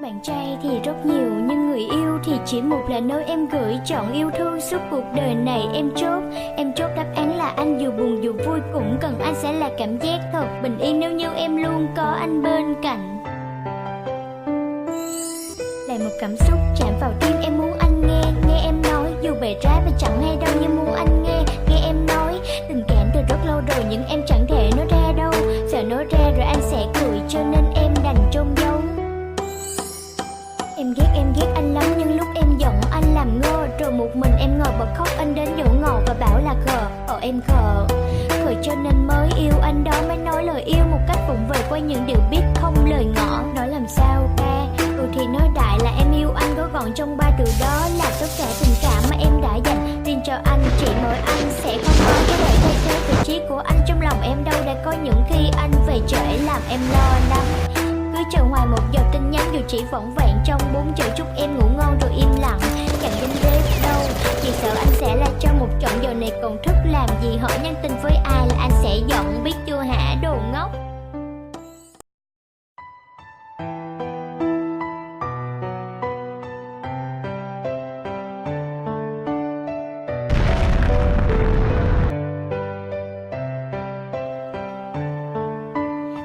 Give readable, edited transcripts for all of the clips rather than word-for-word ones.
Bạn trai thì rất nhiều nhưng người yêu thì chỉ một là nơi em gửi. Chọn yêu thương suốt cuộc đời này em chốt đáp án là anh. Dù buồn dù vui cũng cần anh, sẽ là cảm giác thật bình yên nếu như em luôn có anh bên cạnh. Là một cảm xúc chạm vào tim, em muốn anh nghe em nói. Dù bề trái và chẳng hay đâu nhưng muốn anh nghe em nói. Tình cảm từ rất lâu rồi nhưng em chẳng thể nói ra đâu. Sợ nói ra rồi anh sẽ cười cho nên em đành chôn giấu. Em ghét anh lắm nhưng lúc em giận anh làm ngơ. Rồi một mình em ngồi bật khóc, anh đến dỗ ngọt và bảo là khờ. Em khờ cho nên mới yêu anh đó, mới nói lời yêu một cách vụng về qua những điều biết không lời ngỏ. Nói làm sao ta, thì nói đại là em yêu anh, có gọn trong ba từ đó là tất cả tình cảm mà em đã dành riêng cho anh. Chỉ mỗi anh sẽ không có cái để thay thế vị trí của anh trong lòng em đâu. Đã có những khi anh về trễ làm em lo lắng. Cứ chờ hoài một giờ tin nhắn dù chỉ vỏn vẹn trong 4 chữ chúc em ngủ ngon rồi im lặng. Chẳng dính rếp đâu, chỉ sợ anh sẽ là cho một trận. Giờ này còn thức làm gì, hỏi nhắn tin với ai là anh sẽ giận, biết chưa hả đồ ngốc.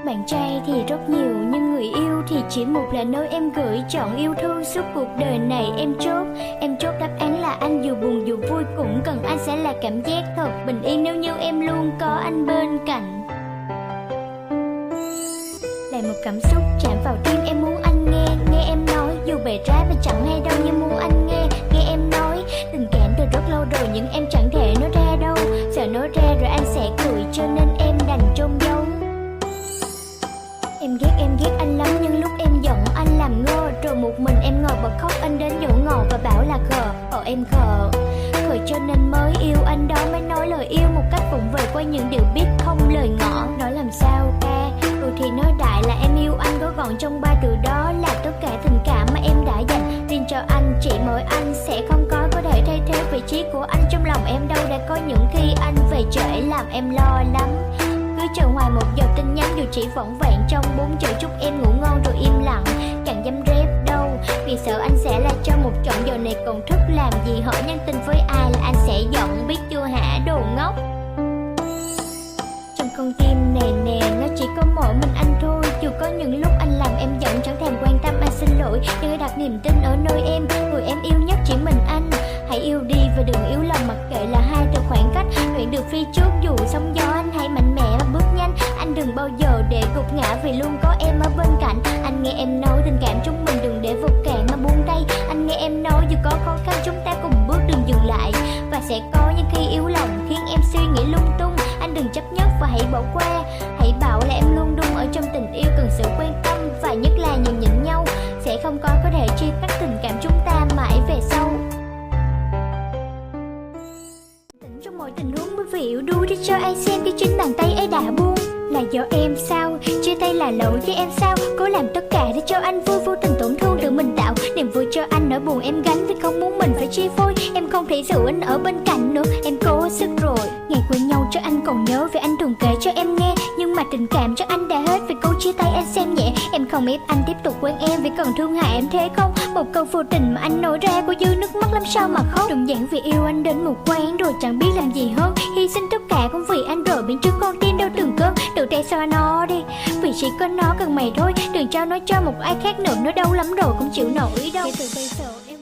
Bạn trai thì rất nhiều nhưng người yêu thì chỉ một là nơi em gửi. Chọn yêu thương suốt cuộc đời này em chốt đáp án là anh. Dù buồn dù vui cũng cần anh, sẽ là cảm giác thật bình yên nếu như em luôn có anh bên cạnh. Là một cảm xúc chạm vào tim, em muốn anh nghe em nói. Dù bề trái và chẳng hay đâu nhưng muốn anh nghe em nói. Tình cảm từ rất lâu rồi nhưng em chẳng thể nói ra đâu. Sợ nói ra rồi anh sẽ cười cho nên em đành chôn giấu. Em ghét anh lắm nhưng lúc em giận anh làm ngơ. Rồi một mình em ngồi bật khóc, anh đến dỗ ngọt và bảo là khờ. Em khờ cho nên mới yêu anh đó, mới nói lời yêu một cách vụng về qua những điều biết không lời ngỏ. Nói làm sao ta, thì nói đại là em yêu anh, có gọn trong ba từ đó là tất cả tình cảm mà em đã dành riêng cho anh. Chỉ mỗi anh sẽ không có thể thay thế vị trí của anh trong lòng em đâu. Đã có những khi anh về trễ làm em lo lắng. Cứ chờ hoài một giờ tin nhắn dù chỉ vỏn vẹn trong 4 chữ chúc em ngủ ngon rồi im lặng. Chẳng dám rep đâu, vì sợ anh sẽ là cho một trận. Giờ này còn thức làm gì, hỏi nhắn tin với ai là anh sẽ giận, biết chưa hả đồ ngốc. Trong con tim này nè, nó chỉ có mỗi mình anh thôi. Dù có những lúc anh làm em giận chẳng thèm quan tâm, anh xin lỗi. Nhưng hãy đặt niềm tin ở nơi em, người em yêu nhất chỉ mình anh. Hãy yêu đi và đừng yếu lòng, mặc kệ là hai từ khoảng cách. Luyện được phi trước dù sóng gió, anh hãy mạnh mẽ mà bước nhanh. Anh đừng bao giờ để gục ngã vì luôn có em ở bên cạnh. Anh nghe em nói tình cảm chúng mình đừng để vụt cạn mà buông tay. Anh nghe em nói dù có khó khăn chúng ta cùng bước đừng dừng lại. Và sẽ có những khi yếu lòng khiến em suy nghĩ lung tung. Anh đừng chấp nhất và hãy bỏ qua. Hãy bảo là em luôn đúng ở trong tình yêu, cần sự quan tâm và nhất là nhường nhịn nhau. Sẽ không có thể chia cắt tình cảm chúng ta mãi về sau. Trong mọi tình huống, quý vị yêu đu đi cho ai xem khi chính bàn tay ấy đã buông. Là do em sao, chia tay là lỗi với em sao. Cố làm tất cả để cho anh vui, vô tình tổn thương tự mình tạo niềm vui cho anh. Nỗi buồn em gánh vì không muốn mình phải chi phối. Em không thể giữ anh ở bên cạnh nữa, em cố sức rồi. Ngày quen nhau cho anh còn nhớ vì anh thường kể cho em nghe. Nhưng mà tình cảm cho anh đã hết vì câu chia tay anh xem nhẹ. Em không ép anh tiếp tục quen em vì cần thương hại em thế không. Một câu vô tình mà anh nói ra có dư nước mắt lắm sao mà khóc. Đừng giảng vì yêu anh đến một quán rồi chẳng biết làm gì hơn. Hy sinh tất cả cũng vì anh rồi, bên trước con tim đâu từng cơn. Tự tay xoa nó đi, vì chỉ có nó cần mày thôi. Đừng trao nó cho một ai khác nữa, nó đau lắm rồi không chịu nổi đâu. Kể từ bây giờ em